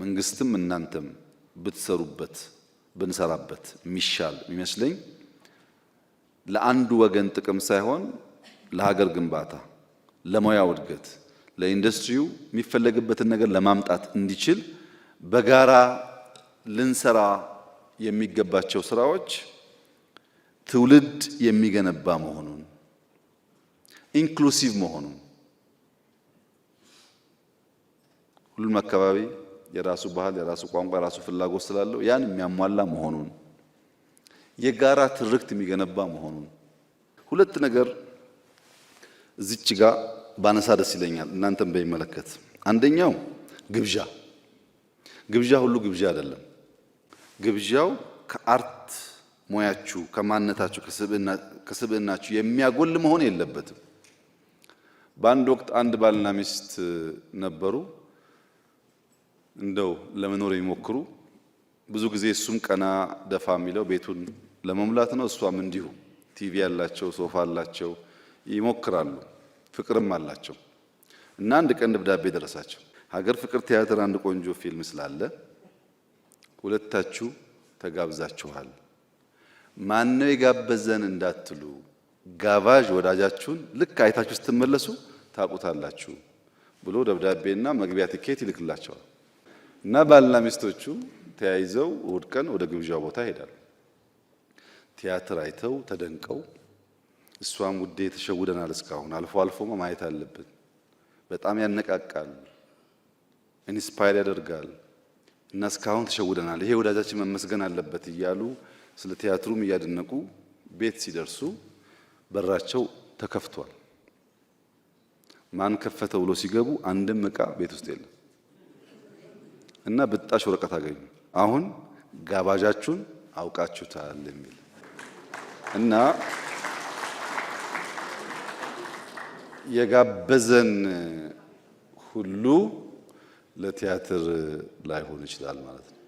መንግስትም እናንተም ብትሰሩበት ብንሰራበት የሚሻል የሚመስለኝ ለአንዱ ወገን ጥቅም ሳይሆን ለሀገር ግንባታ፣ ለሙያው እድገት፣ ለኢንዱስትሪው የሚፈለግበትን ነገር ለማምጣት እንዲችል በጋራ ልንሰራ የሚገባቸው ስራዎች ትውልድ የሚገነባ መሆኑን ኢንክሉሲቭ መሆኑን ሁሉም አካባቢ የራሱ ባህል፣ የራሱ ቋንቋ፣ የራሱ ፍላጎት ስላለው ያን የሚያሟላ መሆኑን የጋራ ትርክት የሚገነባ መሆኑን ሁለት ነገር እዚች ጋር ባነሳ ደስ ይለኛል። እናንተም በሚመለከት አንደኛው ግብዣ ሁሉ ግብዣ አይደለም። ግብዣው ከአርት ሙያችሁ ከማንነታችሁ ከስብዕናችሁ የሚያጎል መሆን የለበትም። በአንድ ወቅት አንድ ባልና ሚስት ነበሩ። እንደው ለመኖር የሚሞክሩ ብዙ ጊዜ እሱም ቀና ደፋ የሚለው ቤቱን ለመሙላት ነው፣ እሷም እንዲሁ ቲቪ ያላቸው ሶፋ አላቸው ይሞክራሉ፣ ፍቅርም አላቸው እና አንድ ቀን ደብዳቤ ደረሳቸው። ሀገር ፍቅር ቲያትር አንድ ቆንጆ ፊልም ስላለ ሁለታችሁ ተጋብዛችኋል፣ ማነው የጋበዘን እንዳትሉ ጋባዥ ወዳጃችሁን ልክ አይታችሁ ስትመለሱ ታውቁታላችሁ ብሎ ደብዳቤና መግቢያ ቲኬት ይልክላቸዋል። እና ባልና ሚስቶቹ ተያይዘው እሁድ ቀን ወደ ግብዣው ቦታ ይሄዳሉ። ቲያትር አይተው ተደንቀው እሷም ውዴ ተሸውደናል፣ እስካሁን አልፎ አልፎ ማየት አለብን፣ በጣም ያነቃቃል፣ ኢንስፓየር ያደርጋል እና እስካሁን ተሸውደናል፣ ይሄ ወዳጃችን መመስገን አለበት እያሉ ስለ ቲያትሩም እያደነቁ ቤት ሲደርሱ በራቸው ተከፍቷል። ማን ከፈተው ብሎ ሲገቡ አንድም ዕቃ ቤት ውስጥ የለም እና ብጣሽ ወረቀት አገኙ። አሁን ጋባዣችሁን አውቃችሁታል የሚል እና የጋበዘን ሁሉ ለቲያትር ላይሆን ይችላል ማለት ነው።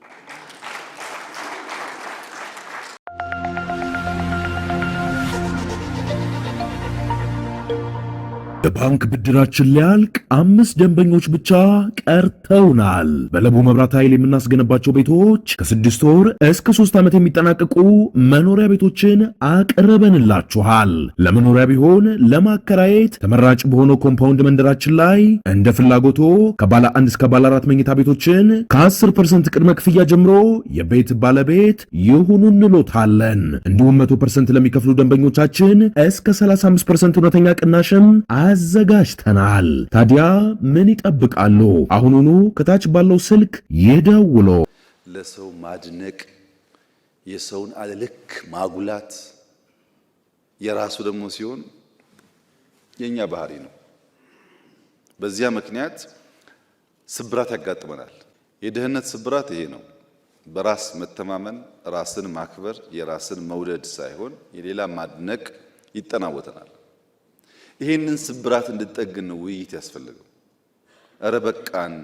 የባንክ ብድራችን ሊያልቅ 5 ደንበኞች ብቻ ቀርተውናል። በለቡ መብራት ኃይል የምናስገነባቸው ቤቶች ከ6 ወር እስከ 3 ዓመት የሚጠናቀቁ መኖሪያ ቤቶችን አቅርበንላችኋል። ለመኖሪያ ቢሆን ለማከራየት ተመራጭ በሆነው ኮምፓውንድ መንደራችን ላይ እንደ ፍላጎቶ ከባለ 1 እስከ ባለ 4 መኝታ ቤቶችን ከ10% ቅድመ ክፍያ ጀምሮ የቤት ባለቤት ይሁኑ እንሎታለን። እንዲሁም 100% ለሚከፍሉ ደንበኞቻችን እስከ 35% እውነተኛ ቅናሽም አዘጋጅተናል። ታዲያ ምን ይጠብቃሉ? አሁኑኑ ከታች ባለው ስልክ ይደውሉ። ለሰው ማድነቅ፣ የሰውን አለልክ ማጉላት የራሱ ደግሞ ሲሆን የኛ ባህሪ ነው። በዚያ ምክንያት ስብራት ያጋጥመናል። የድህነት ስብራት ይሄ ነው። በራስ መተማመን፣ ራስን ማክበር፣ የራስን መውደድ ሳይሆን የሌላ ማድነቅ ይጠናወተናል። ይሄንን ስብራት እንድጠግን ነው ውይይት ያስፈልገው። እረ በቃን፣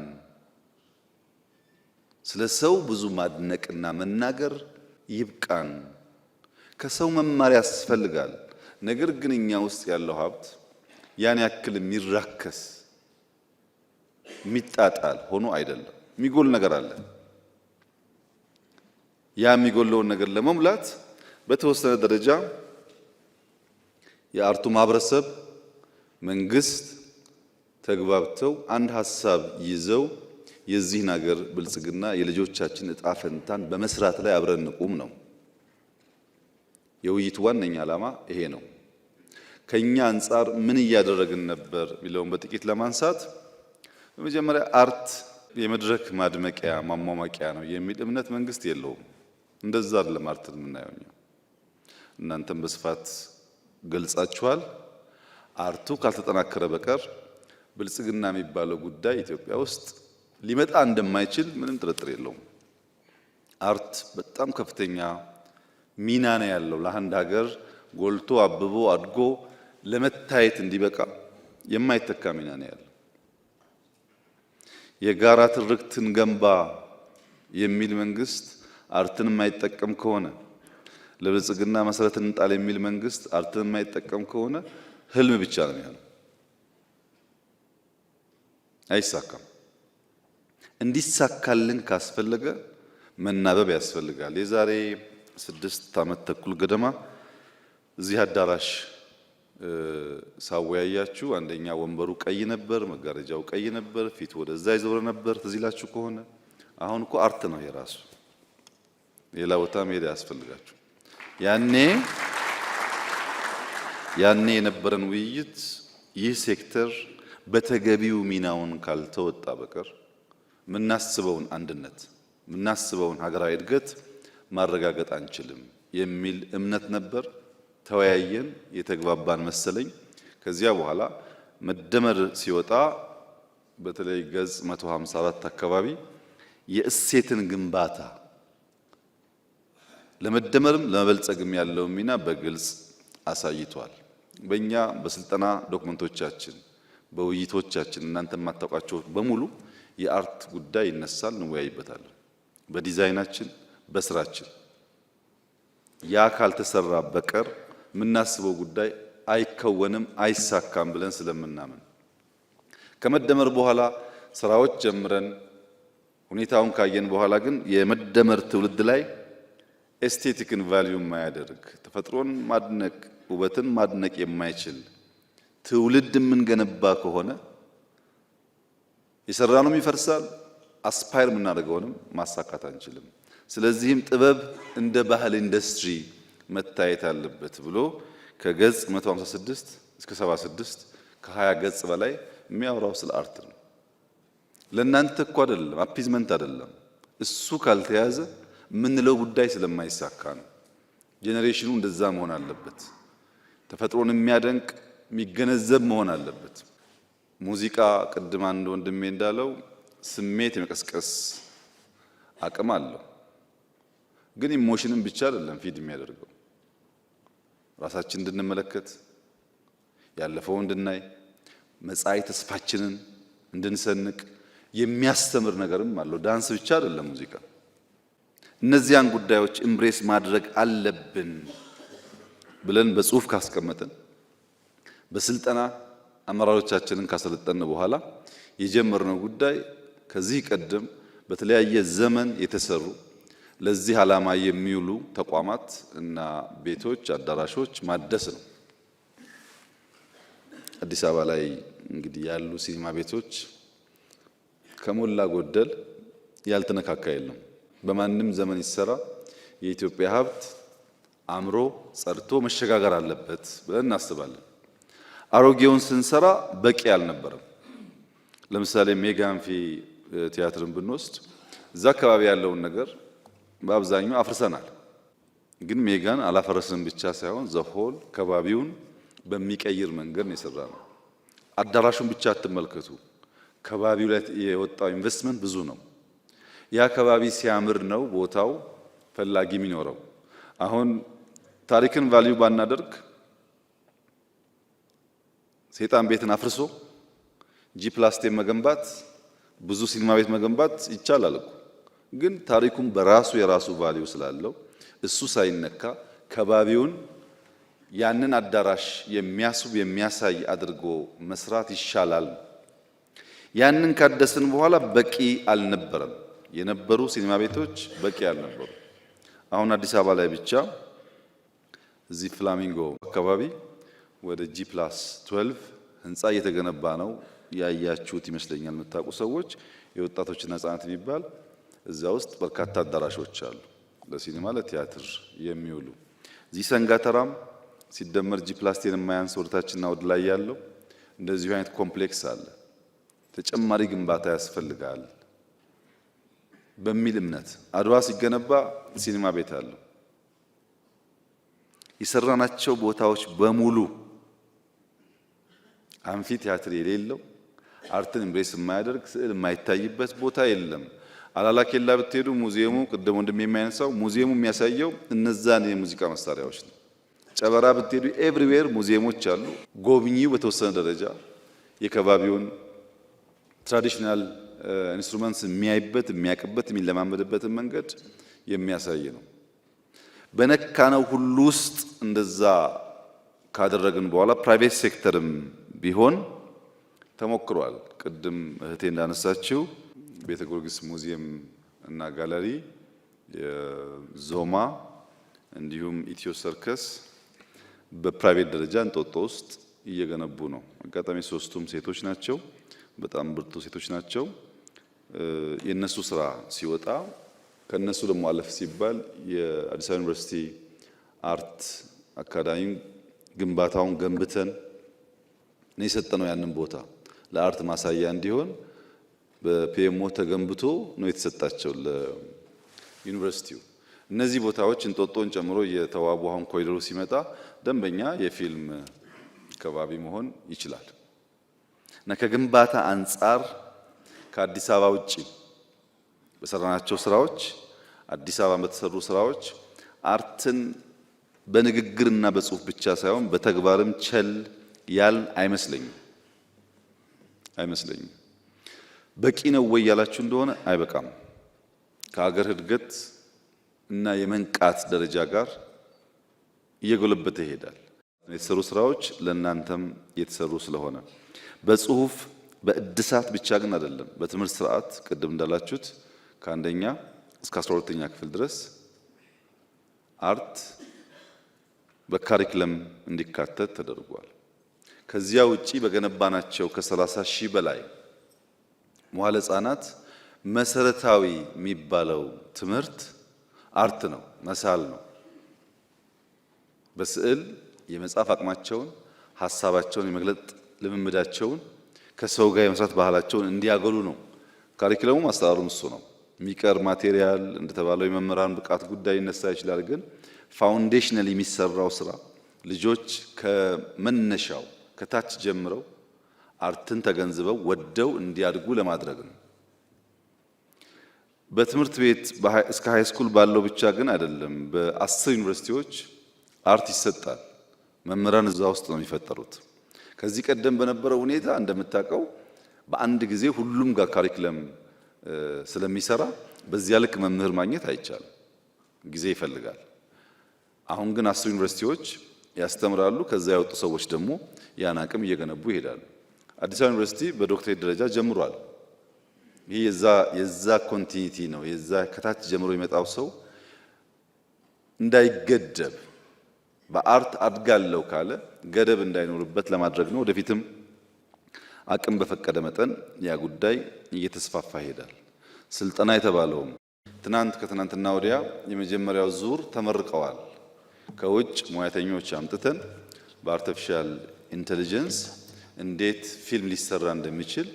ስለ ሰው ብዙ ማድነቅና መናገር ይብቃን። ከሰው መማር ያስፈልጋል። ነገር ግን እኛ ውስጥ ያለው ሀብት ያን ያክል የሚራከስ የሚጣጣል ሆኖ አይደለም። የሚጎል ነገር አለ። ያ የሚጎለውን ነገር ለመሙላት በተወሰነ ደረጃ የአርቱ ማህበረሰብ መንግስት ተግባብተው አንድ ሐሳብ ይዘው የዚህ ነገር ብልጽግና የልጆቻችን እጣ ፈንታን በመስራት ላይ አብረን እንቁም ነው። የውይይቱ ዋነኛ ዓላማ ይሄ ነው። ከኛ አንጻር ምን እያደረግን ነበር የሚለውን በጥቂት ለማንሳት በመጀመሪያ አርት የመድረክ ማድመቂያ ማሟሟቂያ ነው የሚል እምነት መንግስት የለውም። እንደዛ አይደለም አርትን የምናየው። እናንተም በስፋት ገልጻችኋል። አርቱ ካልተጠናከረ በቀር ብልጽግና የሚባለው ጉዳይ ኢትዮጵያ ውስጥ ሊመጣ እንደማይችል ምንም ጥርጥር የለውም። አርት በጣም ከፍተኛ ሚና ነው ያለው። ለአንድ ሀገር ጎልቶ አብቦ አድጎ ለመታየት እንዲበቃ የማይተካ ሚና ነው ያለው። የጋራ ትርክትን ገንባ የሚል መንግስት አርትን የማይጠቀም ከሆነ፣ ለብልጽግና መሰረትን እንጣል የሚል መንግስት አርትን የማይጠቀም ከሆነ ህልም ብቻ ነው የሚሆነው፣ አይሳካም። እንዲሳካልን ካስፈለገ መናበብ ያስፈልጋል። የዛሬ 6 ዓመት ተኩል ገደማ እዚህ አዳራሽ ሳወያያችሁ አንደኛ ወንበሩ ቀይ ነበር፣ መጋረጃው ቀይ ነበር፣ ፊት ወደዛ ይዞር ነበር። ትዝ ይላችሁ ከሆነ አሁን እኮ አርት ነው የራሱ። ሌላ ቦታ መሄድ ያስፈልጋችሁ። ያኔ የነበረን ውይይት ይህ ሴክተር በተገቢው ሚናውን ካልተወጣ በቀር ምናስበውን አንድነት ምናስበውን ሀገራዊ እድገት ማረጋገጥ አንችልም የሚል እምነት ነበር። ተወያየን፣ የተግባባን መሰለኝ። ከዚያ በኋላ መደመር ሲወጣ በተለይ ገጽ 154 አካባቢ የእሴትን ግንባታ ለመደመርም ለመበልጸግም ያለው ሚና በግልጽ አሳይቷል። በእኛ በስልጠና ዶክመንቶቻችን በውይይቶቻችን እናንተ የማታውቋቸው በሙሉ የአርት ጉዳይ ይነሳል፣ እንወያይበታለን። በዲዛይናችን በስራችን ያ ካልተሰራ በቀር የምናስበው ጉዳይ አይከወንም፣ አይሳካም ብለን ስለምናምን ከመደመር በኋላ ስራዎች ጀምረን ሁኔታውን ካየን በኋላ ግን የመደመር ትውልድ ላይ ኤስቴቲክን ቫልዩ የማያደርግ ተፈጥሮን ማድነቅ ውበትን ማድነቅ የማይችል ትውልድ የምንገነባ ከሆነ የሰራነውም ይፈርሳል፣ አስፓየር የምናደርገውንም ማሳካት አንችልም። ስለዚህም ጥበብ እንደ ባህል ኢንዱስትሪ መታየት አለበት ብሎ ከገጽ 156 እስከ 76 ከ20 ገጽ በላይ የሚያወራው ስለ አርት ነው። ለእናንተ እኮ አይደለም፣ አፒዝመንት አይደለም። እሱ ካልተያዘ የምንለው ጉዳይ ስለማይሳካ ነው። ጄኔሬሽኑ እንደዛ መሆን አለበት። ተፈጥሮን የሚያደንቅ የሚገነዘብ መሆን አለበት። ሙዚቃ ቅድም አንድ ወንድሜ እንዳለው ስሜት የመቀስቀስ አቅም አለው። ግን ኢሞሽንን ብቻ አይደለም ፊድ የሚያደርገው። ራሳችን እንድንመለከት፣ ያለፈውን እንድናይ፣ መጻኢ ተስፋችንን እንድንሰንቅ የሚያስተምር ነገርም አለው። ዳንስ ብቻ አይደለም ሙዚቃ። እነዚያን ጉዳዮች ኤምብሬስ ማድረግ አለብን ብለን በጽሁፍ ካስቀመጥን በስልጠና አመራሮቻችንን ካሰለጠን በኋላ የጀመርነው ጉዳይ ከዚህ ቀደም በተለያየ ዘመን የተሰሩ ለዚህ ዓላማ የሚውሉ ተቋማት እና ቤቶች፣ አዳራሾች ማደስ ነው። አዲስ አበባ ላይ እንግዲህ ያሉ ሲኒማ ቤቶች ከሞላ ጎደል ያልተነካካ የለም። በማንም ዘመን ይሰራ የኢትዮጵያ ሀብት አምሮ ጸድቶ መሸጋገር አለበት ብለን እናስባለን። አሮጌውን ስንሰራ በቂ አልነበረም። ለምሳሌ ሜጋ አንፊ ቲያትርን ብንወስድ እዛ አካባቢ ያለውን ነገር በአብዛኛው አፍርሰናል። ግን ሜጋን አላፈረስንም ብቻ ሳይሆን ዘሆል ከባቢውን በሚቀይር መንገድ ነው የሰራነው። አዳራሹን ብቻ አትመልከቱ፣ ከባቢው ላይ የወጣው ኢንቨስትመንት ብዙ ነው። ያ ከባቢ ሲያምር ነው ቦታው ፈላጊ የሚኖረው። አሁን ታሪክን ቫልዩ ባናደርግ ሰይጣን ቤትን አፍርሶ ጂ+10 መገንባት ብዙ ሲኒማ ቤት መገንባት ይቻላል እኮ። ግን ታሪኩም በራሱ የራሱ ቫልዩ ስላለው እሱ ሳይነካ ከባቢውን ያንን አዳራሽ የሚያስብ የሚያሳይ አድርጎ መስራት ይሻላል። ያንን ካደስን በኋላ በቂ አልነበረም። የነበሩ ሲኒማ ቤቶች በቂ አልነበሩ። አሁን አዲስ አበባ ላይ ብቻ እዚህ ፍላሚንጎ አካባቢ ወደ ጂ+12 ህንፃ እየተገነባ ነው። ያያችሁት ይመስለኛል የምታውቁ ሰዎች። የወጣቶችና ህጻናት የሚባል እዛ ውስጥ በርካታ አዳራሾች አሉ ለሲኒማ ለቲያትር የሚውሉ። እዚህ ሰንጋተራም ሲደመር ጂ+10 የማያንስ ወደታችንና ወደ ላይ ያለው እንደዚሁ አይነት ኮምፕሌክስ አለ። ተጨማሪ ግንባታ ያስፈልጋል በሚል እምነት አድዋ ሲገነባ ሲኒማ ቤት አለው። የሰራናቸው ቦታዎች በሙሉ አንፊ ቲያትር የሌለው አርትን ኤምብሬስ የማያደርግ ስዕል የማይታይበት ቦታ የለም። አላላ ኬላ ብትሄዱ ሙዚየሙ ቅድም ወንድም የሚያነሳው ሙዚየሙ የሚያሳየው እነዛን የሙዚቃ መሳሪያዎች ነው። ጨበራ ብትሄዱ ኤቭሪዌር ሙዚየሞች አሉ። ጎብኚው በተወሰነ ደረጃ የከባቢውን ትራዲሽናል ኢንስትሩመንትስ የሚያይበት የሚያቅበት የሚለማመድበትን መንገድ የሚያሳይ ነው። በነካነው ሁሉ ውስጥ እንደዛ ካደረግን በኋላ ፕራይቬት ሴክተርም ቢሆን ተሞክሯል። ቅድም እህቴ እንዳነሳችው ቤተ ጊዮርጊስ ሙዚየም እና ጋለሪ፣ ዞማ እንዲሁም ኢትዮ ሰርከስ በፕራይቬት ደረጃ እንጦጦ ውስጥ እየገነቡ ነው። አጋጣሚ ሶስቱም ሴቶች ናቸው። በጣም ብርቱ ሴቶች ናቸው። የነሱ ስራ ሲወጣ ከነሱ ደግሞ አለፍ ሲባል የአዲስ አበባ ዩኒቨርሲቲ አርት አካዳሚ ግንባታውን ገንብተን ነው የሰጠነው። ያንን ቦታ ለአርት ማሳያ እንዲሆን በፒኤምኦ ተገንብቶ ነው የተሰጣቸው ለዩኒቨርሲቲው። እነዚህ ቦታዎች እንጦጦን ጨምሮ የተዋቡ አሁን ኮሪደሩ ሲመጣ ደንበኛ የፊልም ከባቢ መሆን ይችላል እና ከግንባታ አንጻር ከአዲስ አበባ ውጪ በሰራናቸው ስራዎች አዲስ አበባ በተሰሩ ስራዎች አርትን በንግግርና በጽሁፍ ብቻ ሳይሆን በተግባርም ቸል ያል አይመስለኝም። በቂ ነው ወይ ያላችሁ እንደሆነ አይበቃም። ከሀገር እድገት እና የመንቃት ደረጃ ጋር እየጎለበተ ይሄዳል። የተሰሩ ስራዎች ለእናንተም የተሰሩ ስለሆነ በጽሁፍ በእድሳት ብቻ ግን አይደለም። በትምህርት ስርዓት ቅድም እንዳላችሁት ከአንደኛ እስከ 12ኛ ክፍል ድረስ አርት በካሪክለም እንዲካተት ተደርጓል። ከዚያ ውጪ በገነባናቸው ከ30 ሺህ በላይ መዋዕለ ሕፃናት መሰረታዊ የሚባለው ትምህርት አርት ነው፣ መሳል ነው። በስዕል የመጻፍ አቅማቸውን፣ ሀሳባቸውን የመግለጥ ልምምዳቸውን፣ ከሰው ጋር የመስራት ባህላቸውን እንዲያገሉ ነው። ካሪክለሙም አሰራሩም እሱ ነው። የሚቀር ማቴሪያል እንደተባለው የመምህራን ብቃት ጉዳይ ይነሳ ይችላል። ግን ፋውንዴሽናል የሚሰራው ስራ ልጆች ከመነሻው ከታች ጀምረው አርትን ተገንዝበው ወደው እንዲያድጉ ለማድረግ ነው። በትምህርት ቤት እስከ ሃይ ስኩል ባለው ብቻ ግን አይደለም። በ10 ዩኒቨርሲቲዎች አርት ይሰጣል። መምህራን እዛ ውስጥ ነው የሚፈጠሩት። ከዚህ ቀደም በነበረው ሁኔታ እንደምታውቀው በአንድ ጊዜ ሁሉም ጋር ካሪክለም ስለሚሰራ በዚያ ልክ መምህር ማግኘት አይቻልም፣ ጊዜ ይፈልጋል። አሁን ግን 10 ዩኒቨርሲቲዎች ያስተምራሉ። ከዛ ያወጡ ሰዎች ደግሞ ያን አቅም እየገነቡ ይሄዳሉ። አዲስ አበባ ዩኒቨርሲቲ በዶክትሬት ደረጃ ጀምሯል። ይህ የዛ ኮንቲኒቲ ነው። የዛ ከታች ጀምሮ የመጣው ሰው እንዳይገደብ በአርት አድጋለሁ ካለ ገደብ እንዳይኖርበት ለማድረግ ነው። ወደፊትም አቅም በፈቀደ መጠን ያ ጉዳይ እየተስፋፋ ይሄዳል። ስልጠና የተባለውም ከትናንትና ወዲያ የመጀመሪያው ዙር ተመርቀዋል። ከውጭ ሙያተኞች አምጥተን በአርቲፊሻል ኢንተለጀንስ እንዴት ፊልም ሊሰራ እንደሚችል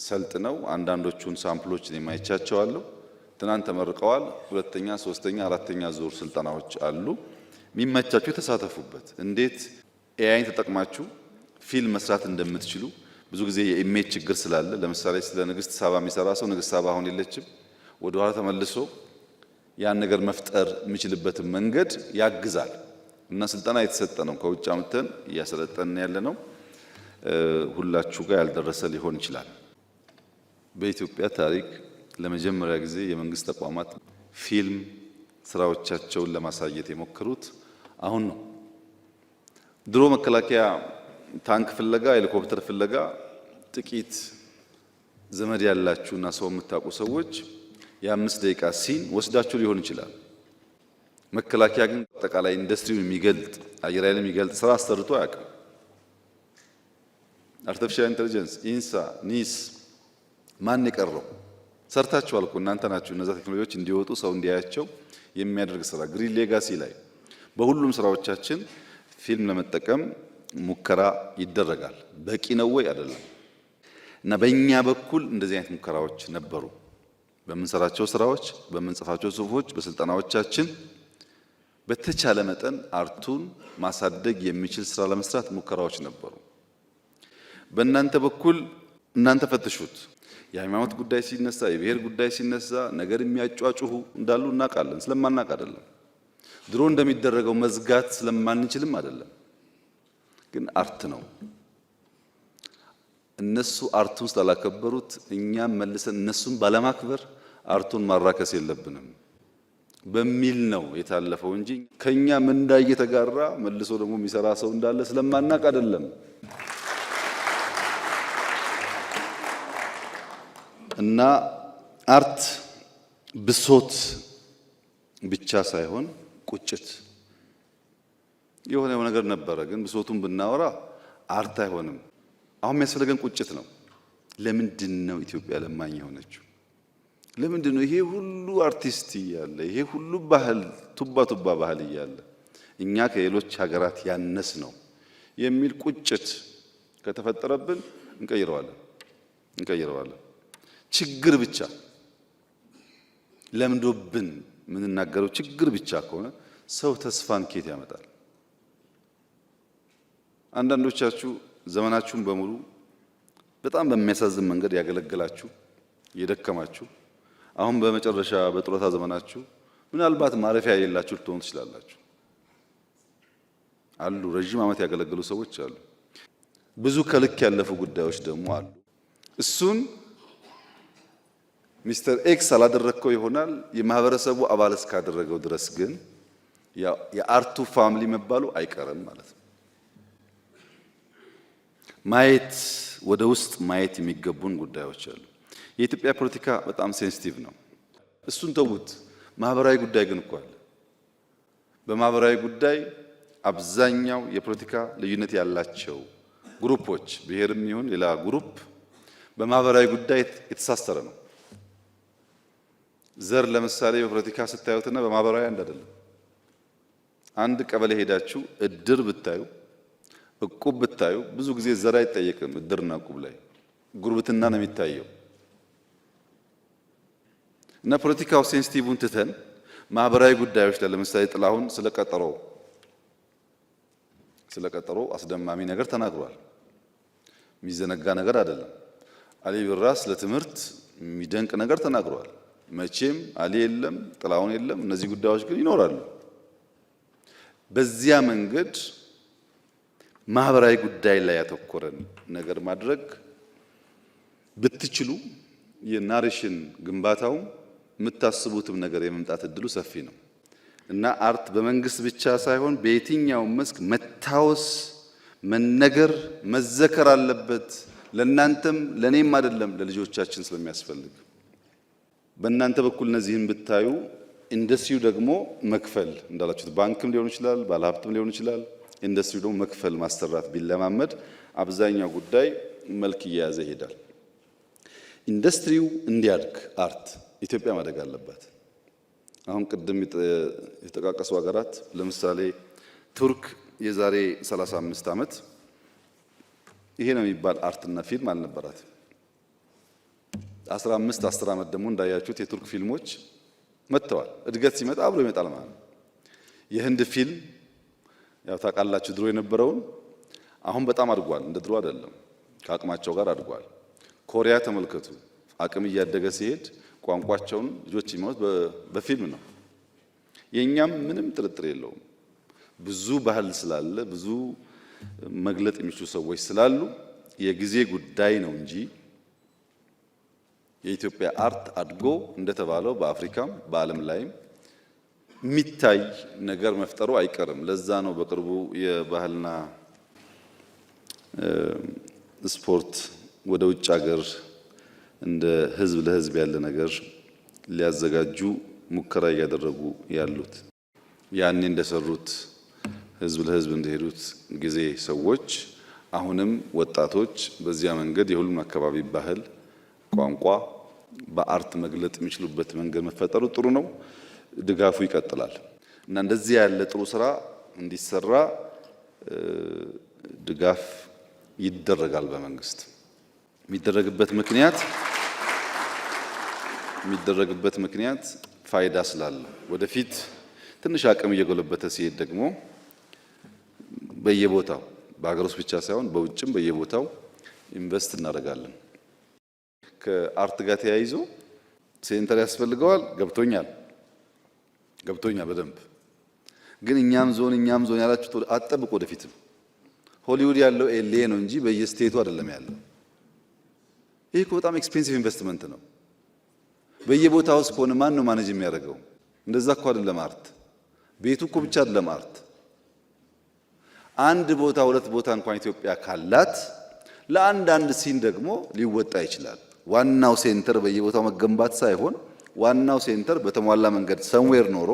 ሰልጥነው አንዳንዶቹን ሳምፕሎችን የማይቻቸዋለሁ ትናንት ተመርቀዋል። ሁለተኛ፣ ሶስተኛ፣ አራተኛ ዙር ስልጠናዎች አሉ። የሚመቻችሁ የተሳተፉበት እንዴት ኤአይን ተጠቅማችሁ ፊልም መስራት እንደምትችሉ። ብዙ ጊዜ የኢሜጅ ችግር ስላለ ለምሳሌ ስለ ንግስት ሳባ የሚሰራ ሰው ንግስት ሳባ አሁን የለችም፣ ወደ ኋላ ተመልሶ ያን ነገር መፍጠር የሚችልበትን መንገድ ያግዛል እና ስልጠና የተሰጠ ነው። ከውጭ አምጥተን እያሰለጠንን ያለ ነው። ሁላችሁ ጋር ያልደረሰ ሊሆን ይችላል። በኢትዮጵያ ታሪክ ለመጀመሪያ ጊዜ የመንግስት ተቋማት ፊልም ስራዎቻቸውን ለማሳየት የሞከሩት አሁን ነው። ድሮ መከላከያ ታንክ ፍለጋ፣ ሄሊኮፕተር ፍለጋ ጥቂት ዘመድ ያላችሁና ሰው የምታውቁ ሰዎች የ5 ደቂቃ ሲን ወስዳችሁ ሊሆን ይችላል። መከላከያ ግን አጠቃላይ ኢንዱስትሪውን የሚገልጥ አየር ኃይል የሚገልጥ ስራ አሰርቶ አያውቅም። አርቲፊሻል ኢንተለጀንስ፣ ኢንሳ፣ ኒስ ማን የቀረው? ሰርታችኋል እኮ እናንተ ናችሁ። እነዛ ቴክኖሎጂዎች እንዲወጡ ሰው እንዲያያቸው የሚያደርግ ስራ ግሪን ሌጋሲ ላይ በሁሉም ስራዎቻችን ፊልም ለመጠቀም ሙከራ ይደረጋል። በቂ ነው ወይ? አይደለም። እና በእኛ በኩል እንደዚህ አይነት ሙከራዎች ነበሩ። በምንሰራቸው ስራዎች፣ በምንጽፋቸው ጽሁፎች፣ በስልጠናዎቻችን በተቻለ መጠን አርቱን ማሳደግ የሚችል ስራ ለመስራት ሙከራዎች ነበሩ። በእናንተ በኩል እናንተ ፈትሹት። የሃይማኖት ጉዳይ ሲነሳ፣ የብሔር ጉዳይ ሲነሳ ነገር የሚያጫጩሁ እንዳሉ እናውቃለን። ስለማናውቅ አይደለም። ድሮ እንደሚደረገው መዝጋት ስለማንችልም አይደለም። ግን አርት ነው። እነሱ አርቱን ስላላከበሩት እኛም መልሰን እነሱን ባለማክበር አርቱን ማራከስ የለብንም በሚል ነው የታለፈው እንጂ ከኛ ምንዳ እየተጋራ መልሶ ደግሞ የሚሰራ ሰው እንዳለ ስለማናውቅ አይደለም። እና አርት ብሶት ብቻ ሳይሆን ቁጭት የሆነ ነገር ነበረ፣ ግን ብሶቱን ብናወራ አርት አይሆንም። አሁን የሚያስፈልገን ቁጭት ነው። ለምንድን ነው ኢትዮጵያ ለማኝ የሆነችው? ለምንድን ነው ይሄ ሁሉ አርቲስት እያለ ይሄ ሁሉ ባህል ቱባ ቱባ ባህል እያለ እኛ ከሌሎች ሀገራት ያነስ ነው የሚል ቁጭት ከተፈጠረብን እንቀይረዋለን። ችግር ብቻ ለምዶብን የምንናገረው ችግር ብቻ ከሆነ ሰው ተስፋን ኬት ያመጣል? አንዳንዶቻችሁ ዘመናችሁን በሙሉ በጣም በሚያሳዝን መንገድ ያገለገላችሁ የደከማችሁ፣ አሁን በመጨረሻ በጡረታ ዘመናችሁ ምናልባት ማረፊያ የሌላችሁ ልትሆኑ ትችላላችሁ። አሉ ረጅም ዓመት ያገለገሉ ሰዎች አሉ። ብዙ ከልክ ያለፉ ጉዳዮች ደግሞ አሉ። እሱን ሚስተር ኤክስ አላደረከው ይሆናል። የማህበረሰቡ አባል እስካደረገው ድረስ ግን የአርቱ ፋሚሊ መባሉ አይቀርም ማለት ነው። ማየት ወደ ውስጥ ማየት የሚገቡን ጉዳዮች አሉ። የኢትዮጵያ ፖለቲካ በጣም ሴንሲቲቭ ነው። እሱን ተውት። ማህበራዊ ጉዳይ ግን እኮ አለ። በማህበራዊ ጉዳይ አብዛኛው የፖለቲካ ልዩነት ያላቸው ግሩፖች ብሔርም ይሁን ሌላ ግሩፕ በማህበራዊ ጉዳይ የተሳሰረ ነው። ዘር ለምሳሌ በፖለቲካ ስታዩትና በማህበራዊ አንድ አይደለም። አንድ ቀበሌ ሄዳችሁ እድር ብታዩ እቁብ ብታዩ ብዙ ጊዜ ዘር አይጠየቅም። እድርና እቁብ ላይ ጉርብትና ነው የሚታየው። እና ፖለቲካው ሴንሲቲቭን ትተን ማህበራዊ ጉዳዮች ላይ ለምሳሌ ጥላሁን ስለቀጠሮ አስደማሚ ነገር ተናግሯል። የሚዘነጋ ነገር አይደለም። አሊ ብራ ስለ ትምህርት የሚደንቅ ነገር ተናግሯል። መቼም አሊ የለም ጥላሁን የለም፣ እነዚህ ጉዳዮች ግን ይኖራሉ። በዚያ መንገድ ማህበራዊ ጉዳይ ላይ ያተኮረን ነገር ማድረግ ብትችሉ የናሬሽን ግንባታው የምታስቡትም ነገር የመምጣት እድሉ ሰፊ ነው እና አርት በመንግስት ብቻ ሳይሆን በየትኛውም መስክ መታወስ፣ መነገር፣ መዘከር አለበት። ለእናንተም ለኔም አይደለም ለልጆቻችን ስለሚያስፈልግ በእናንተ በኩል እነዚህን ብታዩ ኢንዱስትሪው ደግሞ መክፈል እንዳላችሁት ባንክም ሊሆን ይችላል፣ ባለሀብትም ሊሆን ይችላል። ኢንዱስትሪው ደግሞ መክፈል ማሰራት ቢለማመድ አብዛኛው ጉዳይ መልክ እየያዘ ይሄዳል። ኢንዱስትሪው እንዲያድግ አርት ኢትዮጵያ ማደግ አለባት። አሁን ቅድም የተጠቃቀሱ ሀገራት ለምሳሌ ቱርክ የዛሬ 35 ዓመት ይሄ ነው የሚባል አርትና ፊልም አልነበራት። 10 ዓመት ደግሞ እንዳያችሁት የቱርክ ፊልሞች መጥተዋል። እድገት ሲመጣ አብሮ ይመጣል ማለት ነው። የህንድ ፊልም ያው ታውቃላችሁ ድሮ የነበረውን አሁን በጣም አድጓል። እንደ ድሮ አይደለም፣ ከአቅማቸው ጋር አድጓል። ኮሪያ ተመልከቱ፣ አቅም እያደገ ሲሄድ ቋንቋቸውን ልጆች የሚያዩት በፊልም ነው። የኛም ምንም ጥርጥር የለውም። ብዙ ባህል ስላለ ብዙ መግለጥ የሚችሉ ሰዎች ስላሉ የጊዜ ጉዳይ ነው እንጂ የኢትዮጵያ አርት አድጎ እንደተባለው በአፍሪካም በዓለም ላይም የሚታይ ነገር መፍጠሩ አይቀርም። ለዛ ነው በቅርቡ የባህልና ስፖርት ወደ ውጭ ሀገር እንደ ህዝብ ለህዝብ ያለ ነገር ሊያዘጋጁ ሙከራ እያደረጉ ያሉት። ያኔ እንደሰሩት ህዝብ ለህዝብ እንደሄዱት ጊዜ ሰዎች አሁንም ወጣቶች በዚያ መንገድ የሁሉም አካባቢ ባህል፣ ቋንቋ በአርት መግለጥ የሚችሉበት መንገድ መፈጠሩ ጥሩ ነው። ድጋፉ ይቀጥላል እና እንደዚህ ያለ ጥሩ ስራ እንዲሰራ ድጋፍ ይደረጋል በመንግስት። የሚደረግበት ምክንያት ፋይዳ ስላለ ወደፊት ትንሽ አቅም እየጎለበተ ሲሄድ ደግሞ በየቦታው በሀገር ውስጥ ብቻ ሳይሆን በውጭም በየቦታው ኢንቨስት እናደርጋለን። ከአርት ጋር ተያይዞ ሴንተር ያስፈልገዋል። ገብቶኛል በደንብ ግን እኛም ዞን ያላችሁ አጠብቁ። ወደፊትም ሆሊውድ ያለው ኤልኤ ነው እንጂ በየስቴቱ አይደለም ያለው። ይሄ እኮ በጣም ኤክስፔንሲቭ ኢንቨስትመንት ነው። በየቦታው ውስጥ ከሆነ ማን ነው ማኔጅ የሚያደርገው? እንደዛ እኮ አይደለም አርት። ቤቱ እኮ ብቻ አይደለም አርት። አንድ ቦታ ሁለት ቦታ እንኳን ኢትዮጵያ ካላት ለአንዳንድ ሲን ደግሞ ሊወጣ ይችላል። ዋናው ሴንተር በየቦታው መገንባት ሳይሆን ዋናው ሴንተር በተሟላ መንገድ ሰምዌር ኖሮ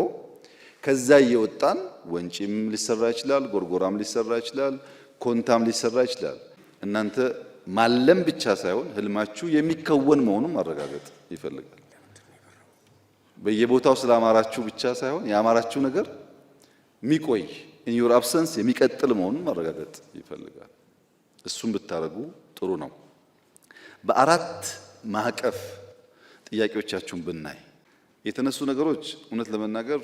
ከዛ እየወጣን ወንጪም ሊሰራ ይችላል፣ ጎርጎራም ሊሰራ ይችላል፣ ኮንታም ሊሰራ ይችላል። እናንተ ማለም ብቻ ሳይሆን ህልማችሁ የሚከወን መሆኑን ማረጋገጥ ይፈልጋል። በየቦታው ስላማራችሁ ብቻ ሳይሆን ያማራችሁ ነገር ሚቆይ in your absence የሚቀጥል መሆኑን ማረጋገጥ ይፈልጋል። እሱን ብታረጉ ጥሩ ነው። በአራት ማዕቀፍ ጥያቄዎቻችሁን ብናይ የተነሱ ነገሮች እውነት ለመናገር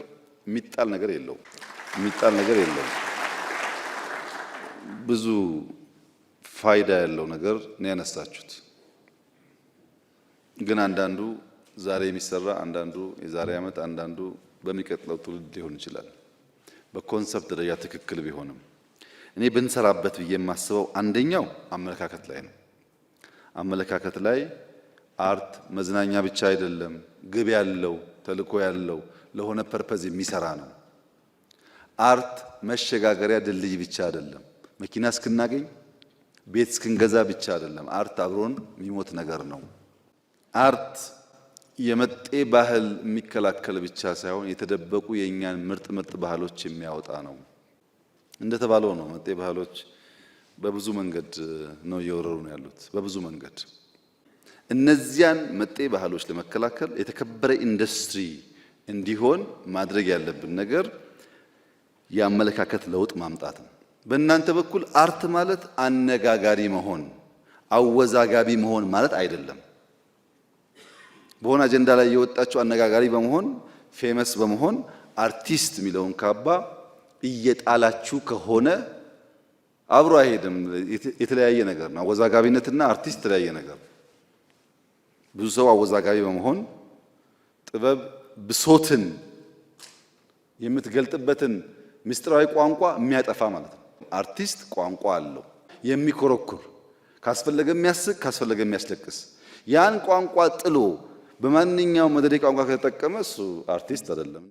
የሚጣል ነገር የለውም። ብዙ ፋይዳ ያለው ነገር ነው ያነሳችሁት። ግን አንዳንዱ ዛሬ የሚሰራ አንዳንዱ የዛሬ ዓመት አንዳንዱ በሚቀጥለው ትውልድ ሊሆን ይችላል። በኮንሰፕት ደረጃ ትክክል ቢሆንም እኔ ብንሰራበት ብዬ የማስበው አንደኛው አመለካከት ላይ ነው። አመለካከት ላይ አርት መዝናኛ ብቻ አይደለም፣ ግብ ያለው ተልዕኮ ያለው ለሆነ ፐርፐዝ የሚሰራ ነው። አርት መሸጋገሪያ ድልድይ ብቻ አይደለም፣ መኪና እስክናገኝ ቤት እስክንገዛ ብቻ አይደለም። አርት አብሮን የሚሞት ነገር ነው። አርት የመጤ ባህል የሚከላከል ብቻ ሳይሆን የተደበቁ የኛን ምርጥ ባህሎች የሚያወጣ ነው። እንደተባለው ነው። መጤ ባህሎች በብዙ መንገድ ነው እየወረሩ ነው ያሉት፣ በብዙ መንገድ። እነዚያን መጤ ባህሎች ለመከላከል የተከበረ ኢንዱስትሪ እንዲሆን ማድረግ ያለብን ነገር የአመለካከት ለውጥ ማምጣት ነው። በእናንተ በኩል አርት ማለት አነጋጋሪ መሆን፣ አወዛጋቢ መሆን ማለት አይደለም። በሆነ አጀንዳ ላይ የወጣችሁ አነጋጋሪ በመሆን ፌመስ በመሆን አርቲስት የሚለውን ካባ እየጣላችሁ ከሆነ አብሮ አይሄድም። የተለያየ ነገር ነው። አወዛጋቢነትና አርቲስት የተለያየ ነገር። ብዙ ሰው አወዛጋቢ በመሆን ጥበብ ብሶትን የምትገልጥበትን ምስጢራዊ ቋንቋ የሚያጠፋ ማለት ነው። አርቲስት ቋንቋ አለው የሚኮረኩር፣ ካስፈለገ የሚያስቅ፣ ካስፈለገ የሚያስለቅስ። ያን ቋንቋ ጥሎ በማንኛውም መደዴ ቋንቋ ከተጠቀመ እሱ አርቲስት አይደለም።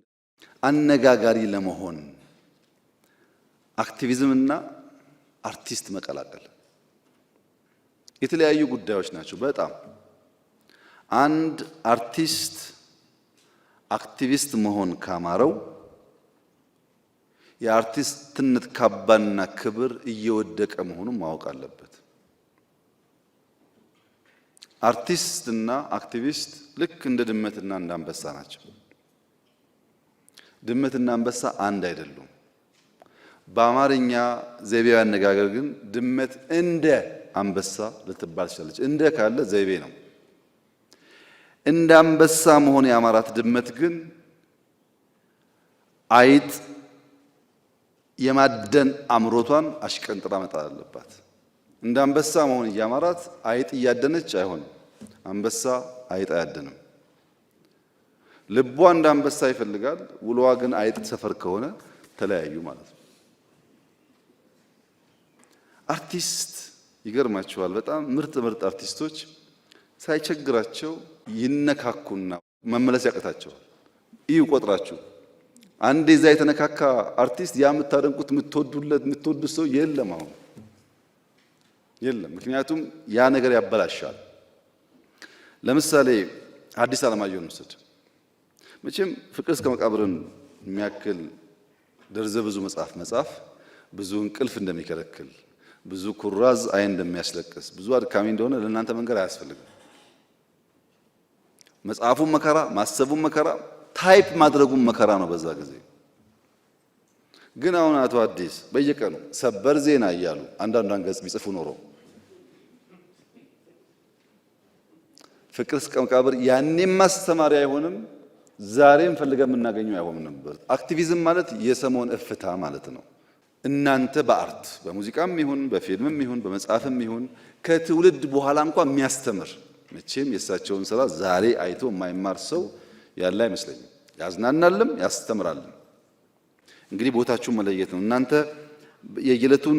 አነጋጋሪ ለመሆን አክቲቪዝምና አርቲስት መቀላቀል የተለያዩ ጉዳዮች ናቸው። በጣም አንድ አርቲስት አክቲቪስት መሆን ካማረው የአርቲስትነት ካባና ክብር እየወደቀ መሆኑን ማወቅ አለበት። አርቲስትና አክቲቪስት ልክ እንደ ድመትና እንደ አንበሳ ናቸው። ድመትና አንበሳ አንድ አይደሉም። በአማርኛ ዘይቤያዊ አነጋገር ግን ድመት እንደ አንበሳ ልትባል ትችላለች። እንደ ካለ ዘይቤ ነው። እንደ አንበሳ መሆን ያማራት ድመት ግን አይጥ የማደን አምሮቷን አሽቀንጥራ መጣል አለባት። እንደ አንበሳ መሆን ያማራት አይጥ እያደነች አይሆንም። አንበሳ አይጥ አያደንም። ልቧ እንደ አንበሳ ይፈልጋል፣ ውሎዋ ግን አይጥ ሰፈር ከሆነ ተለያዩ ማለት ነው። አርቲስት ይገርማቸዋል። በጣም ምርጥ አርቲስቶች ሳይቸግራቸው ይነካኩና መመለስ ያቀታቸዋል። እዩ ቆጥራችሁ አንዴ እዛ የተነካካ አርቲስት ያ የምታደንቁት የምትወዱት ሰው የለም፣ አሁን የለም። ምክንያቱም ያ ነገር ያበላሻል። ለምሳሌ ሐዲስ ዓለማየሁን ውሰድ። መቼም ፍቅር እስከ መቃብርን የሚያክል ደርዘ ብዙ መጽሐፍ ብዙ እንቅልፍ እንደሚከለክል፣ ብዙ ኩራዝ አይን እንደሚያስለቅስ፣ ብዙ አድካሚ እንደሆነ ለእናንተ መንገር አያስፈልግም። መጽሐፉን መከራ፣ ማሰቡን መከራ፣ ታይፕ ማድረጉን መከራ ነው በዛ ጊዜ። ግን አሁን አቶ አዲስ በየቀኑ ሰበር ዜና እያሉ አንዳንዷን ገጽ ቢጽፉ ኖሮ ፍቅር እስከ መቃብር ያኔም ማስተማሪያ አይሆንም፣ ዛሬም ፈልገን የምናገኘው አይሆንም ነበር። አክቲቪዝም ማለት የሰሞን እፍታ ማለት ነው። እናንተ በአርት በሙዚቃም ይሁን በፊልምም ይሁን በመጽሐፍም ይሁን ከትውልድ በኋላ እንኳን የሚያስተምር መቼም የእሳቸውን ስራ ዛሬ አይቶ የማይማር ሰው ያለ አይመስለኝም። ያዝናናልም ያስተምራልም። እንግዲህ ቦታችሁን መለየት ነው። እናንተ የየዕለቱን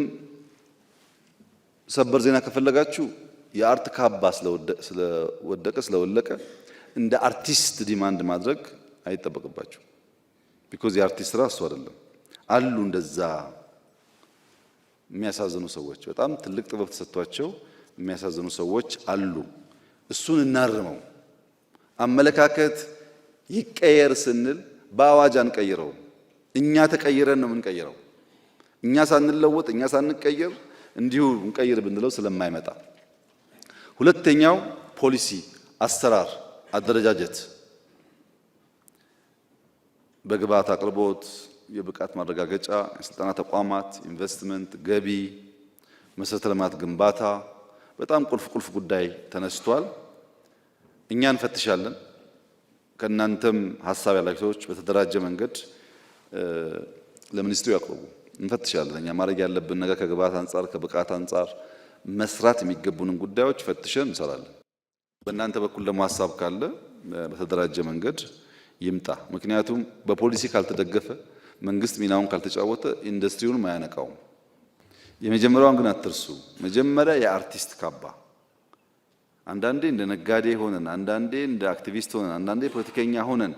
ሰበር ዜና ከፈለጋችሁ የአርት ካባ ስለወለቀ እንደ አርቲስት ዲማንድ ማድረግ አይጠበቅባችሁ። ቢኮዝ የአርቲስት ስራ እሱ አይደለም። አሉ እንደዛ የሚያሳዝኑ ሰዎች፣ በጣም ትልቅ ጥበብ ተሰጥቷቸው የሚያሳዝኑ ሰዎች አሉ። እሱን እናርመው። አመለካከት ይቀየር ስንል በአዋጅ አንቀይረው። እኛ ተቀይረን ነው የምንቀይረው። እኛ ሳንለወጥ እኛ ሳንቀየር እንዲሁ እንቀይር ብንለው ስለማይመጣ፣ ሁለተኛው ፖሊሲ፣ አሰራር፣ አደረጃጀት፣ በግብዓት አቅርቦት፣ የብቃት ማረጋገጫ፣ የስልጠና ተቋማት፣ ኢንቨስትመንት፣ ገቢ፣ መሰረተ ልማት ግንባታ በጣም ቁልፍ ጉዳይ ተነስቷል። እኛ እንፈትሻለን። ከእናንተም ሀሳብ ያላችሁ ሰዎች በተደራጀ መንገድ ለሚኒስትሩ ያቅርቡ። እንፈትሻለን። እኛ ማድረግ ያለብን ነገር ከግብዓት አንጻር ከብቃት አንጻር መስራት የሚገቡንን ጉዳዮች ፈትሸን እንሰራለን። በእናንተ በኩል ደግሞ ሀሳብ ካለ በተደራጀ መንገድ ይምጣ። ምክንያቱም በፖሊሲ ካልተደገፈ መንግስት ሚናውን ካልተጫወተ ኢንዱስትሪውን ማያነቃውም። የመጀመሪያውን ግን አትርሱ። መጀመሪያ የአርቲስት ካባ፣ አንዳንዴ እንደ ነጋዴ ሆነን፣ አንዳንዴ እንደ አክቲቪስት ሆነን፣ አንዳንዴ ፖለቲከኛ ሆነን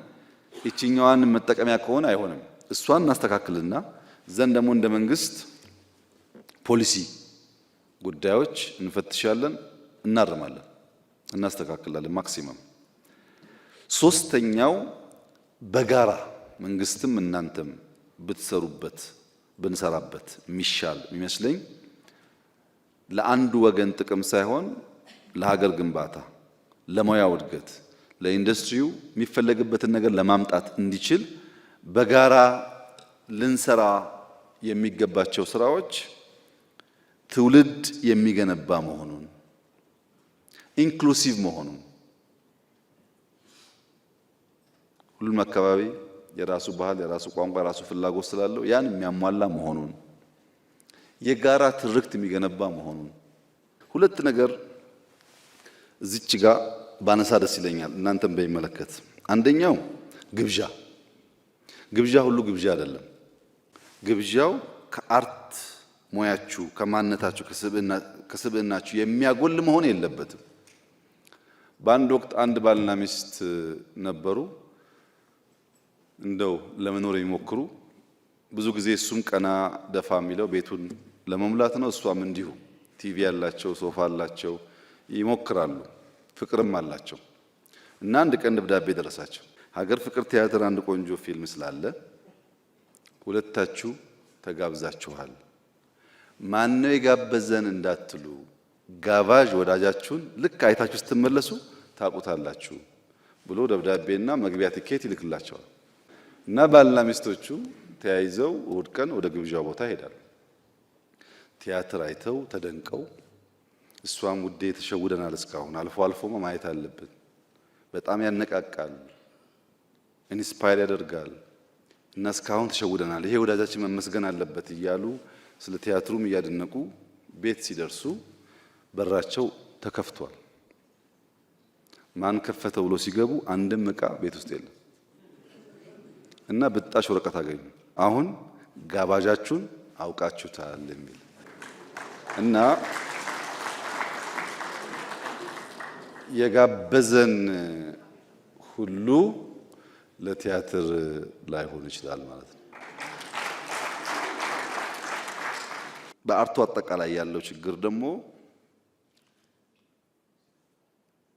እቺኛዋን መጠቀሚያ ከሆነ አይሆንም። እሷን እናስተካክልና ዘንድ ደግሞ እንደ መንግስት ፖሊሲ ጉዳዮች እንፈትሻለን፣ እናርማለን፣ እናስተካክላለን ማክሲመም። ሶስተኛው በጋራ መንግስትም እናንተም ብትሰሩበት ብንሰራበት የሚሻል የሚመስለኝ ለአንዱ ወገን ጥቅም ሳይሆን ለሀገር ግንባታ፣ ለሙያው እድገት፣ ለኢንዱስትሪው የሚፈለግበትን ነገር ለማምጣት እንዲችል በጋራ ልንሰራ የሚገባቸው ስራዎች ትውልድ የሚገነባ መሆኑን፣ ኢንክሉሲቭ መሆኑን፣ ሁሉም አካባቢ የራሱ ባህል፣ የራሱ ቋንቋ፣ የራሱ ፍላጎት ስላለው ያን የሚያሟላ መሆኑን፣ የጋራ ትርክት የሚገነባ መሆኑን። ሁለት ነገር እዚች ጋር ባነሳ ደስ ይለኛል፣ እናንተም በሚመለከት። አንደኛው ግብዣ ሁሉ ግብዣ አይደለም። ግብዣው ከአርት ሙያችሁ ከማንነታችሁ ከስብዕናችሁ የሚያጎል መሆን የለበትም። በአንድ ወቅት አንድ ባልና ሚስት ነበሩ፣ እንደው ለመኖር የሚሞክሩ። ብዙ ጊዜ እሱም ቀና ደፋ የሚለው ቤቱን ለመሙላት ነው፣ እሷም እንዲሁ። ቲቪ ያላቸው፣ ሶፋ አላቸው፣ ይሞክራሉ፣ ፍቅርም አላቸው። እና አንድ ቀን ደብዳቤ ደረሳቸው። ሀገር ፍቅር ቲያትር አንድ ቆንጆ ፊልም ስላለ ሁለታችሁ ተጋብዛችኋል፣ ማነው የጋበዘን እንዳትሉ ጋባዥ ወዳጃችሁን ልክ አይታችሁ ስትመለሱ ታውቁታላችሁ ብሎ ደብዳቤና መግቢያ ትኬት ይልክላቸዋል። እና ባልና ሚስቶቹ ተያይዘው እሑድ ቀን ወደ ግብዣው ቦታ ይሄዳሉ። ቲያትር አይተው ተደንቀው፣ እሷም ውዴ ተሸውደናል፣ እስካሁን አልፎ አልፎ ማየት አለብን፣ በጣም ያነቃቃል፣ ኢንስፓየር ያደርጋል እና እስካሁን ተሸውደናል፣ ይሄ ወዳጃችን መመስገን አለበት እያሉ ስለ ቲያትሩም እያደነቁ ቤት ሲደርሱ በራቸው ተከፍቷል። ማን ከፈተው ብሎ ሲገቡ አንድም ዕቃ ቤት ውስጥ የለም እና ብጣሽ ወረቀት አገኙ። አሁን ጋባዣችሁን አውቃችሁታል የሚል እና የጋበዘን ሁሉ ለቲያትር ላይሆን ይችላል ማለት ነው። በአርቱ አጠቃላይ ያለው ችግር ደግሞ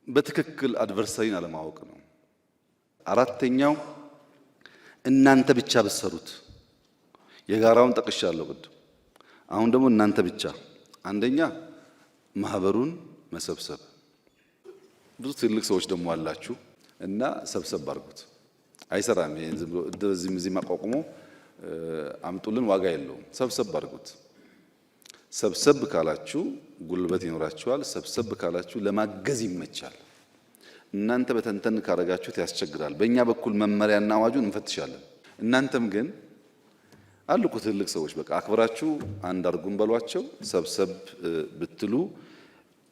በትክክል አድቨርሰሪን አለማወቅ ነው። አራተኛው እናንተ ብቻ ብትሰሩት፣ የጋራውን ጠቅሻለሁ ቅድም። አሁን ደግሞ እናንተ ብቻ፣ አንደኛ ማህበሩን መሰብሰብ። ብዙ ትልቅ ሰዎች ደግሞ አላችሁ እና ሰብሰብ አድርጉት። አይሰራም። ይሄን ዝም ብሎ እዚህም እዚህም አቋቁሞ አምጡልን ዋጋ የለውም። ሰብሰብ አድርጉት። ሰብሰብ ካላችሁ ጉልበት ይኖራችኋል። ሰብሰብ ካላችሁ ለማገዝ ይመቻል። እናንተ በተንተን ካረጋችሁት ያስቸግራል። በእኛ በኩል መመሪያና አዋጁን እንፈትሻለን። እናንተም ግን አልኩ ትልቅ ሰዎች በቃ አክብራችሁ አንድ አርጉን በሏቸው። ሰብሰብ ብትሉ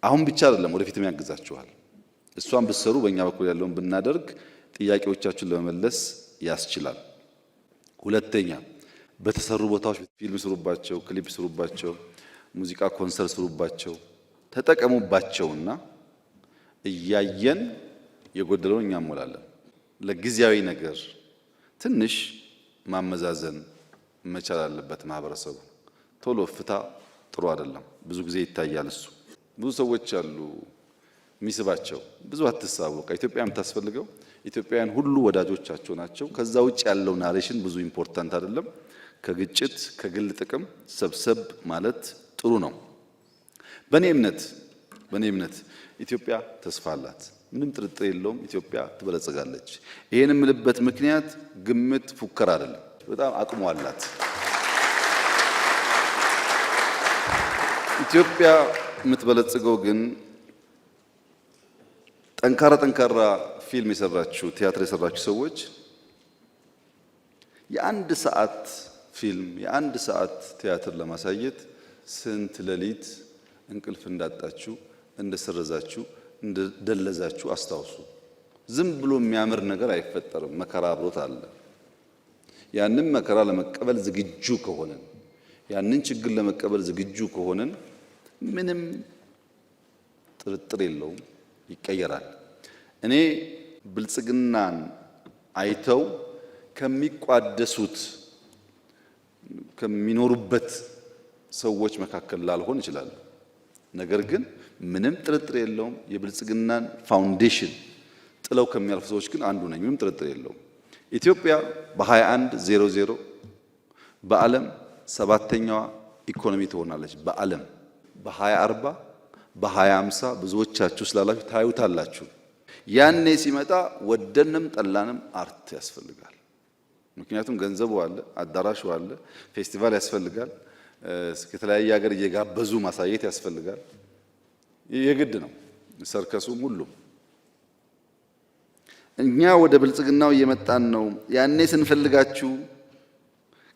አሁን ብቻ አይደለም ወደፊትም ያግዛችኋል። እሷን ብትሰሩ በእኛ በኩል ያለውን ብናደርግ ጥያቄዎቻችሁን ለመመለስ ያስችላል። ሁለተኛ በተሰሩ ቦታዎች ፊልም ስሩባቸው፣ ክሊፕ ስሩባቸው፣ ሙዚቃ ኮንሰርት ስሩባቸው፣ ተጠቀሙባቸውና እያየን የጎደለውን እኛ እንሞላለን። ለጊዜያዊ ነገር ትንሽ ማመዛዘን መቻል አለበት ማህበረሰቡ። ቶሎ ፍታ ጥሩ አይደለም። ብዙ ጊዜ ይታያል እሱ። ብዙ ሰዎች አሉ የሚስባቸው። ብዙ አትሳቡ። በቃ ኢትዮጵያ የምታስፈልገው ኢትዮጵያውያን ሁሉ ወዳጆቻቸው ናቸው። ከዛ ውጭ ያለው ናሬሽን ብዙ ኢምፖርታንት አይደለም። ከግጭት ከግል ጥቅም ሰብሰብ ማለት ጥሩ ነው። በእኔ እምነት ኢትዮጵያ ተስፋ አላት። ምንም ጥርጥር የለውም። ኢትዮጵያ ትበለጽጋለች። ይሄን የምልበት ምክንያት ግምት፣ ፉከራ አይደለም። በጣም አቅሙ አላት። ኢትዮጵያ የምትበለጽገው ግን ጠንካራ ፊልም የሰራችሁ ቲያትር የሰራችሁ ሰዎች የአንድ ሰዓት ፊልም የአንድ ሰዓት ቲያትር ለማሳየት ስንት ሌሊት እንቅልፍ እንዳጣችሁ እንደሰረዛችሁ እንደደለዛችሁ አስታውሱ። ዝም ብሎ የሚያምር ነገር አይፈጠርም። መከራ አብሮት አለ። ያንን መከራ ለመቀበል ዝግጁ ከሆነን ያንን ችግር ለመቀበል ዝግጁ ከሆነን ምንም ጥርጥር የለውም ይቀየራል። እኔ ብልጽግናን አይተው ከሚቋደሱት ከሚኖሩበት ሰዎች መካከል ላልሆን ይችላል። ነገር ግን ምንም ጥርጥር የለውም የብልጽግናን ፋውንዴሽን ጥለው ከሚያልፉ ሰዎች ግን አንዱ ነኝ። ምንም ጥርጥር የለውም። ኢትዮጵያ በ2100 በዓለም ሰባተኛዋ ኢኮኖሚ ትሆናለች። በዓለም በ2040 በ2050 ብዙዎቻችሁ ስላላችሁ ታዩታላችሁ። ያኔ ሲመጣ ወደንም ጠላንም አርት ያስፈልጋል። ምክንያቱም ገንዘቡ አለ፣ አዳራሹ አለ፣ ፌስቲቫል ያስፈልጋል፣ ከተለያየ ሀገር እየጋበዙ ማሳየት ያስፈልጋል። የግድ ነው። ሰርከሱም ሁሉም እኛ ወደ ብልጽግናው እየመጣን ነው። ያኔ ስንፈልጋችሁ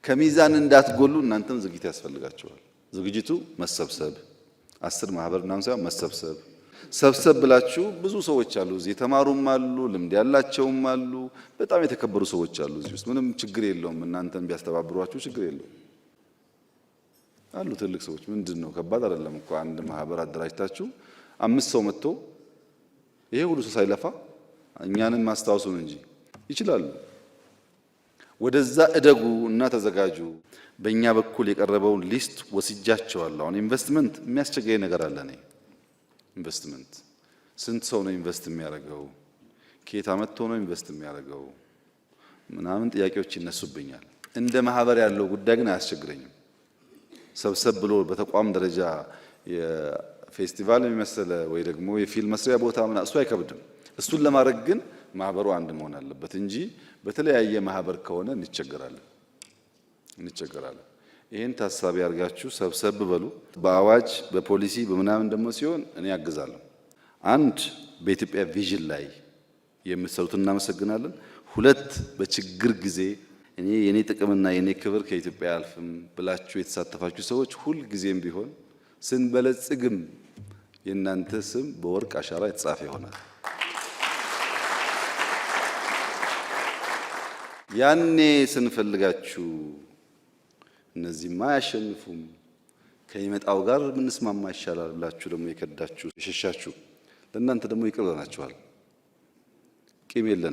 ከሚዛን እንዳትጎሉ እናንተም ዝግጅት ያስፈልጋችኋል። ዝግጅቱ መሰብሰብ 10 ማህበር ምናምን ሳይሆን መሰብሰብ ሰብሰብ ብላችሁ ብዙ ሰዎች አሉ እዚህ የተማሩም አሉ ልምድ ያላቸውም አሉ በጣም የተከበሩ ሰዎች አሉ እዚህ ውስጥ ምንም ችግር የለውም። እናንተም ቢያስተባብሯችሁ ችግር የለውም አሉ ትልቅ ሰዎች። ምንድነው ከባድ አይደለም እኮ አንድ ማህበር አደራጅታችሁ 5 ሰው መጥቶ ይሄ ሁሉ ሰው ሳይለፋ እኛንም ማስታወሱን እንጂ ይችላሉ። ወደዛ እደጉ እና ተዘጋጁ። በእኛ በኩል የቀረበውን ሊስት ወስጃቸዋለሁ። አሁን ኢንቨስትመንት የሚያስቸግረኝ ነገር አለ። እኔ ኢንቨስትመንት ስንት ሰው ነው ኢንቨስት የሚያደርገው? ከየት አመጥቶ ነው ኢንቨስት የሚያደርገው? ምናምን ጥያቄዎች ይነሱብኛል። እንደ ማህበር ያለው ጉዳይ ግን አያስቸግረኝም። ሰብሰብ ብሎ በተቋም ደረጃ የፌስቲቫል የሚመስለ ወይ ደግሞ የፊልም መስሪያ ቦታ ምናምን እሱ አይከብድም። እሱን ለማድረግ ግን ማህበሩ አንድ መሆን አለበት እንጂ በተለያየ ማህበር ከሆነ እንቸገራለን። ይሄን ታሳቢ አድርጋችሁ ሰብሰብ በሉ። በአዋጅ በፖሊሲ በምናምን ደግሞ ሲሆን እኔ ያግዛለሁ። አንድ በኢትዮጵያ ቪዥን ላይ የምትሰሩት እናመሰግናለን። 2 በችግር ጊዜ እኔ የኔ ጥቅምና የኔ ክብር ከኢትዮጵያ አልፍም ብላችሁ የተሳተፋችሁ ሰዎች ሁል ጊዜም ቢሆን ስንበለጽግም የእናንተ ስም በወርቅ አሻራ የተጻፈ ይሆናል። ያኔ ስንፈልጋችሁ እነዚህማ አያሸንፉም ከሚመጣው ጋር ምንስማማ ይሻላል ብላችሁ ደግሞ የከዳችሁ የሸሻችሁ ለእናንተ ደግሞ ይቅር ብለናችኋል። ቂም የለንም።